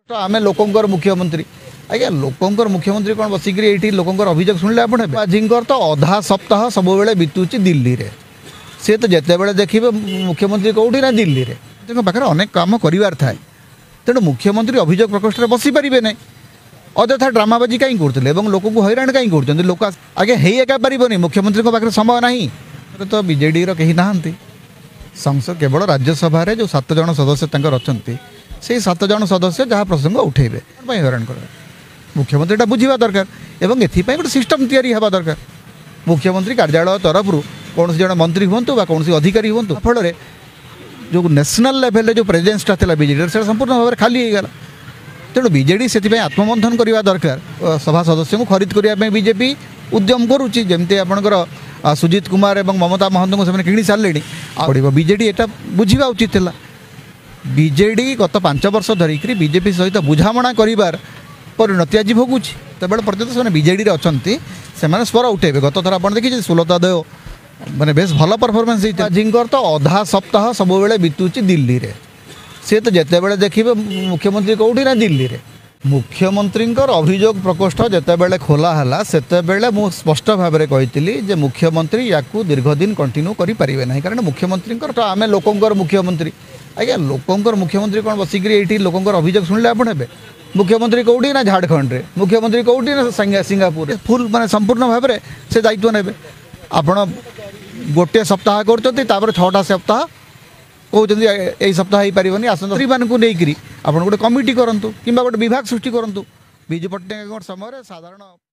तो आम लोकंर मुख्यमंत्री आज्ञा लोकंर मुख्यमंत्री कौन बसिक ये लोकंर अभियोग शुणिले आपजिंकर तो अधा सप्ताह सब बेले बीतुची दिल्ली रे सी तो जिते बड़े देखिए मुख्यमंत्री कौटी ना दिल्ली रे पाखे अनेक कम कर थाए तेणु मुख्यमंत्री अभियोग प्रकोष्ठ में बसीपारे ना अଯଥା ड्रामाबाजी कहीं करते लोक को हैरान कहीं कर लोक आगे है एका पारे मुख्यमंत्री पाखे समय ना तो बीजेडी कहीं ना संसद केवल राज्यसभा जो 7 जन सदस्य अच्छा से 7 जन सदस्य जहाँ प्रसंग उठेबे हैरान कर मुख्यमंत्री बुझा दरकार एवं एपाई गोटे सिस्टम या दरकार मुख्यमंत्री कार्यालय तरफ कौन जन मंत्री हूँ कौन अधिकारी हूँ फल जो नेशनल लेवल जो प्रेजेन्सटा था बीजेडी से संपूर्ण भाव में खाली होगा तेणु बीजेडी से आत्मबंधन करने दरकार सभा सदस्य को खरीद करने बीजेपी उद्यम करुच्ची जमती आपंकर सुजीत कुमार और ममता महंत को कि सारे पड़ो बीजेडी यहाँ बुझा उचित है बीजेडी गत 5 वर्ष धरिक बीजेपी सहित बुझामणा कर परिणति आज भोगुची तेज पर्यटन से बीजेडी अच्छा से स्वर उठेबे गत थर आप देखिए सुलता देव मैंने बेस भल परफॉर्मेंस जिंकर तो अधा सप्ताह सब बेले बीतुची दिल्ली रे सी तो जिते बड़े देखिए मुख्यमंत्री कौटी ना दिल्ली रे मुख्यमंत्री अभियोग प्रकोष्ठ जिते बड़े खोला है से मु स्पष्ट भाव में कही मुख्यमंत्री या दीर्घ दिन कंटिन्यू करें ना कारण मुख्यमंत्री तो आम लोकंर मुख्यमंत्री आज्ञा लोकंर मुख्यमंत्री कौन बसिक ये लोकंर अभियोग शुणिले आपे मुख्यमंत्री कौटी ना झारखंड रे मुख्यमंत्री कौटी ना सिंगापुर फुल माने संपूर्ण भाव में से दायित्व ने आपण गोटे सप्ताह कर 6टा सप्ताह कहते यही सप्ताह हो पारे आसंत को लेकर आप गोटे कमिटी करूँ कि गोटे विभाग सृष्टि करूँ विजु पट्टनायक समय साधारण